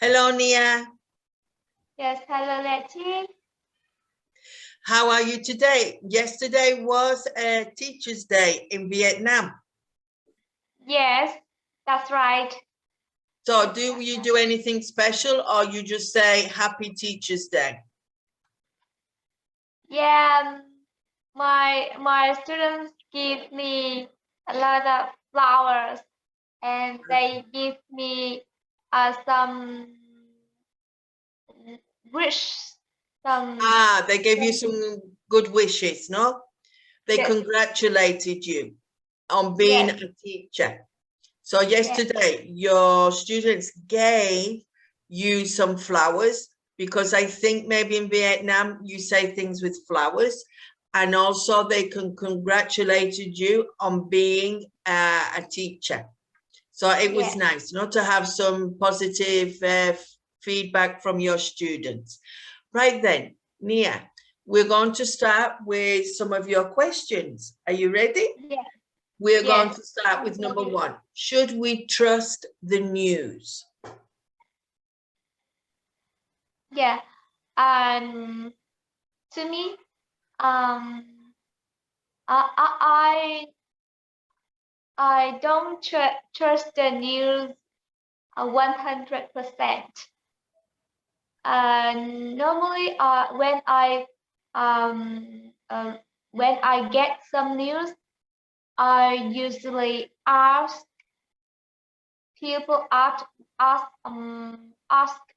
Hello, Nghia. Yes, hello, Letty. How are you today? Yesterday was Teacher's Day in Vietnam. Yes, that's right. So do you do anything special or you just say Happy Teacher's Day? Yeah, my students give me a lot of flowers, and they give me some wish, They gave you some good wishes, no? They yes, congratulated you on being yes, a teacher. So yes, yesterday, your students gave you some flowers because I think maybe in Vietnam, you say things with flowers. And also they congratulated you on being a teacher. So it was yes. nice not to have some positive feedback from your students. Right then, Nghia, we're going to start with some of your questions. Are you ready? Yes. We're going Yes. to start with number one. Should we trust the news? Yeah. And to me, um, I I don't trust the news 100%. Normally, um, uh, when I get some news, I usually ask people, ask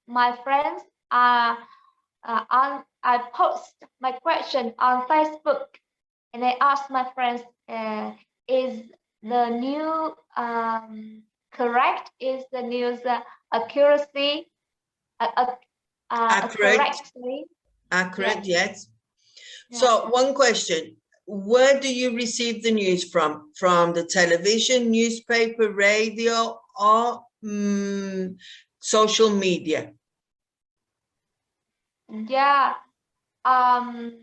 my friends. I post my question on Facebook, and I ask my friends, is the news correct? Is the news accuracy? Accurate, Correctly. accurate, Yes. yes. Yeah. So one question, where do you receive the news from? From the television, newspaper, radio, or social media? Yeah. Um.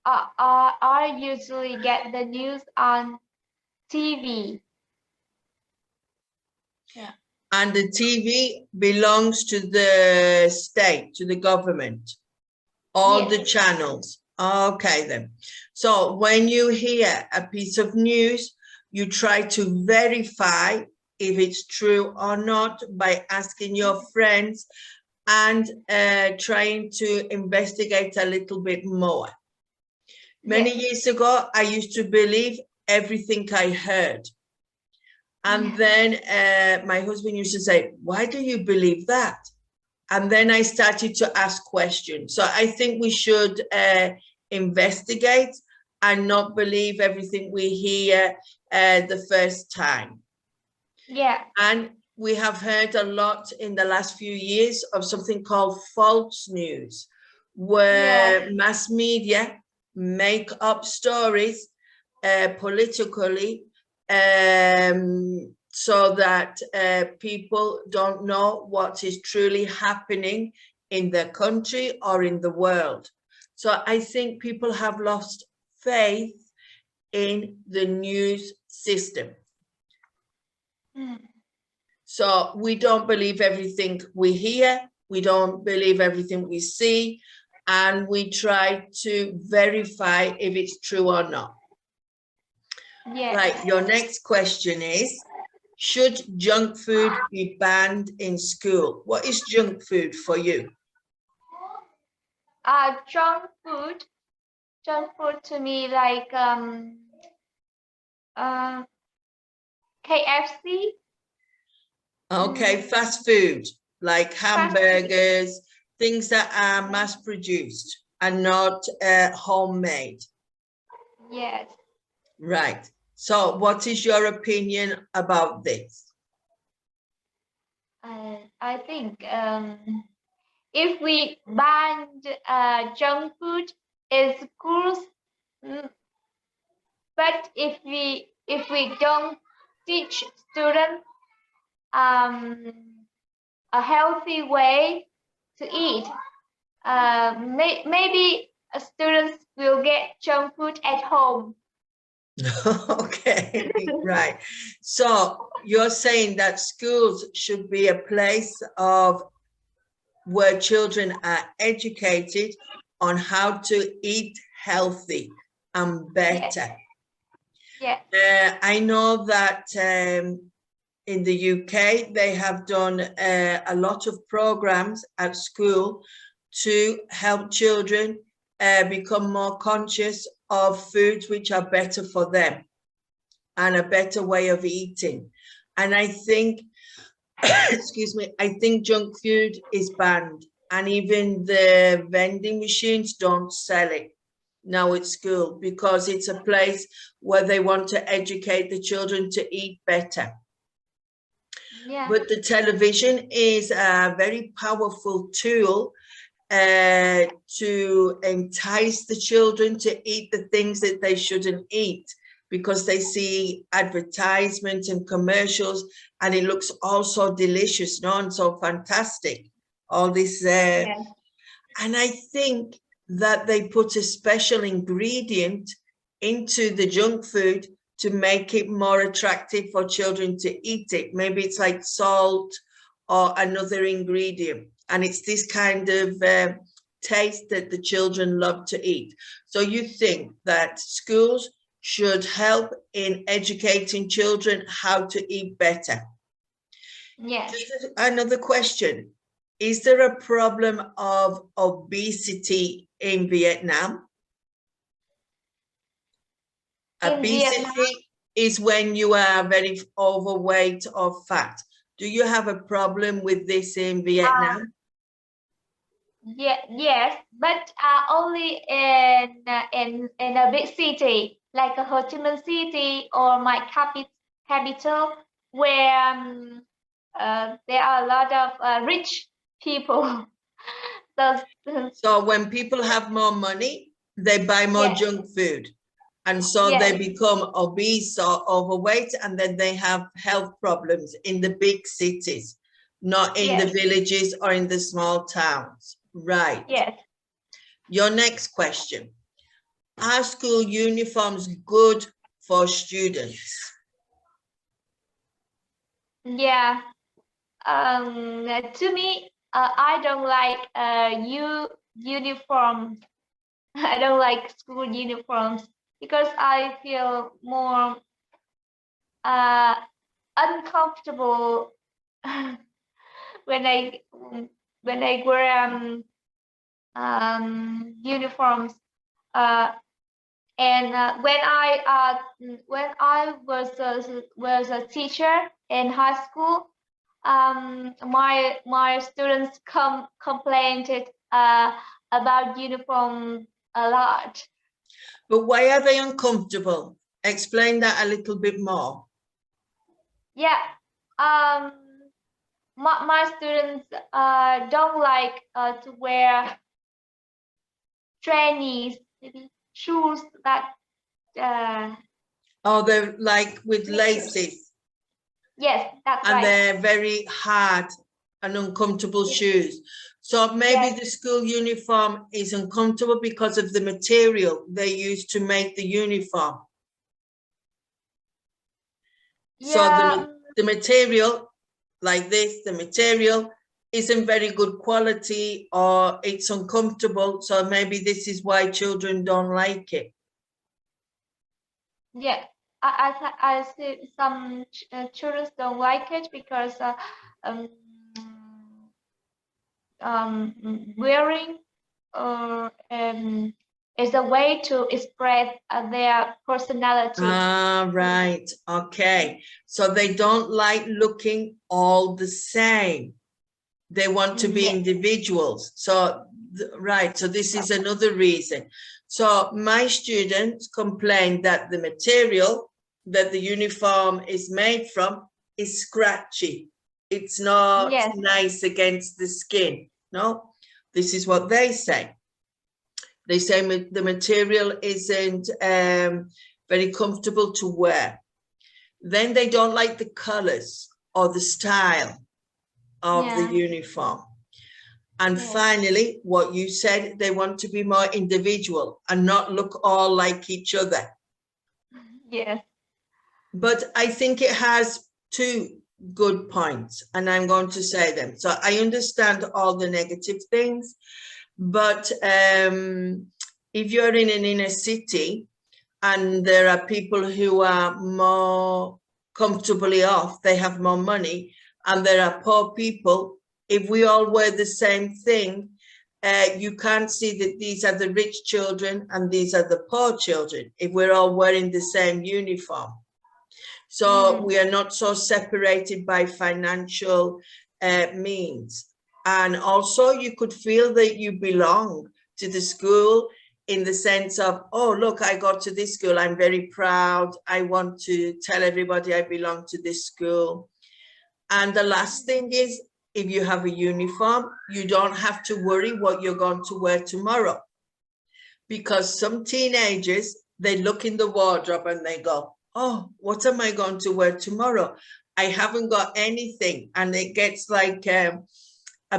I usually get the news on TV. Yeah. And the TV belongs to the state, to the government, all the Yes. channels. Okay, then. So when you hear a piece of news, you try to verify if it's true or not by asking your friends and trying to investigate a little bit more. Many Yes. years ago, I used to believe everything I heard. And then my husband used to say, why do you believe that? And then I started to ask questions. So I think we should investigate and not believe everything we hear the first time. Yeah. And we have heard a lot in the last few years of something called false news, where mass media make up stories politically so that people don't know what is truly happening in their country or in the world. So I think people have lost faith in the news system. So we don't believe everything we hear, we don't believe everything we see, and we try to verify if it's true or not. Yes. Right, your next question is, should junk food be banned in school? What is junk food for you? Junk food. Junk food to me like KFC. Okay, fast food, like Fast food. hamburgers, things that are mass produced and not homemade. Yes. Right. So what is your opinion about this? I think if we banned junk food in schools, but if we don't teach students a healthy way to eat, maybe students will get junk food at home. Okay, right. So you're saying that schools should be a place of where children are educated on how to eat healthy and better. Yeah. I know that in the UK, they have done a lot of programs at school to help children become more conscious of foods which are better for them and a better way of eating. And I think, excuse me, I think junk food is banned, and even the vending machines don't sell it now at school because it's a place where they want to educate the children to eat better. Yeah. But the television is a very powerful tool to entice the children to eat the things that they shouldn't eat because they see advertisements and commercials and it looks all so delicious, no, and so fantastic. All this, Yeah. and I think that they put a special ingredient into the junk food to make it more attractive for children to eat it. Maybe it's like salt or another ingredient. And it's this kind of taste that the children love to eat. So you think that schools should help in educating children how to eat better? Yeah. Just another question. Is there a problem of obesity in Vietnam? Obesity is when you are very overweight or fat. Do you have a problem with this in Vietnam? Yeah, yes, but only in a big city like Ho Chi Minh City or my capital, where there are a lot of rich people. So when people have more money, they buy more Yes. junk food. And so Yes. they become obese or overweight, and then they have health problems in the big cities, not in the Yes. villages or in the small towns. Right. Yes. Your next question. Are school uniforms good for students? Yeah. To me, I don't like uniform. I don't like school uniforms because I feel more uncomfortable when I wear uniforms. And when I was a teacher in high school, my students complained about uniform a lot. But why are they uncomfortable? Explain that a little bit more. Yeah, my students don't like to wear trainees, maybe shoes that Oh, they're like with laces. Yes, that's and right. they're very hard and uncomfortable shoes. So maybe the school uniform is uncomfortable because of the material they use to make the uniform. So the material, like this, the material isn't very good quality or it's uncomfortable. So maybe this is why children don't like it. Yeah, I see some children don't like it because wearing is a way to express their personality. Ah, right. Okay. So they don't like looking all the same. They want to be individuals. So, right. So this is another reason. So my students complain that the material that the uniform is made from is scratchy. It's not nice against the skin. No, this is what they say. They say the material isn't very comfortable to wear. Then they don't like the colors or the style of the uniform. And finally, what you said, they want to be more individual and not look all like each other. Yes. But I think it has two good points, and I'm going to say them. So I understand all the negative things, but if you're in an inner city and there are people who are more comfortably off, they have more money, and there are poor people, if we all wear the same thing, you can't see that these are the rich children and these are the poor children if we're all wearing the same uniform. So we are not so separated by financial means. And also you could feel that you belong to the school in the sense of, oh, look, I got to this school. I'm very proud. I want to tell everybody I belong to this school. And the last thing is, if you have a uniform, you don't have to worry what you're going to wear tomorrow. Because some teenagers, they look in the wardrobe and they go, oh, what am I going to wear tomorrow? I haven't got anything. And it gets like a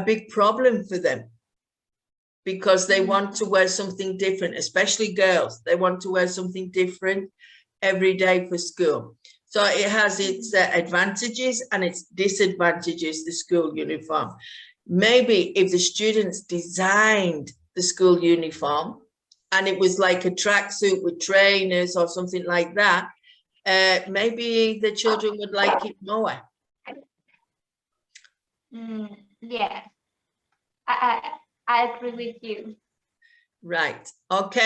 big problem for them because they want to wear something different, especially girls. They want to wear something different every day for school. So it has its advantages and its disadvantages, the school uniform. Maybe if the students designed the school uniform and it was like a tracksuit with trainers or something like that, maybe the children would like it more. Yes, I agree with you. Right. Okay.